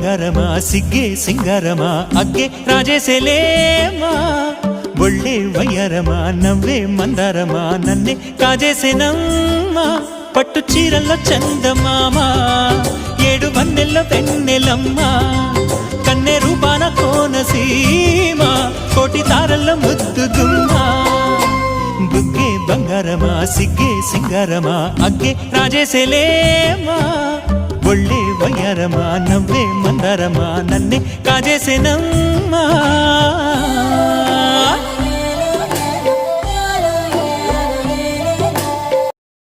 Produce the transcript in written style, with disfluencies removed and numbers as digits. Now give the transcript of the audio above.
బంగారమా సిగ్గే సింగారమా అగ్గే రాజేసేలేమా ఒళ్ళే వయ్యారమా నవ్వే మందారమా నన్నే కాజేసేనమ్మా పట్టు చీరల్లో చందమామా ఏడు వన్నెల్లో వెన్నెలమ్మా కన్నె రూపాన కోనసీమ కోటి తారల్లో ముద్దుగుమ్మా బుగ్గే బంగారమా సిగ్గే సింగారమా అగ్గే రాజేసేలేమా ఒళ్ళే వయ్యారమా నవ్వే మందారమా నన్నే కాజేసేనమ్మా